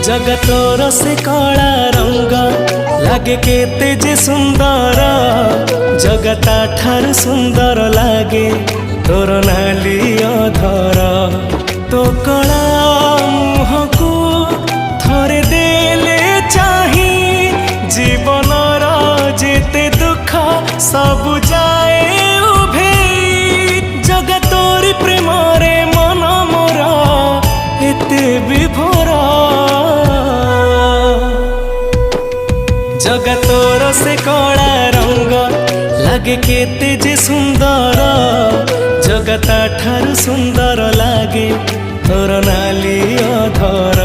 जगतोर से कला रंग लागे केते जे सुंदर जगता ठार सुंदर लागे तोर नाली अधर तो कला मुह को थरे देले चाही जीवनर जेते दुख सब जाए उभे जगतोर प्रेम रे मन मोर एते विभोर जगतोर से कला रंग लागे केते जे सुंदर जगता ठार सुंदर लागे तोर नाली अधर।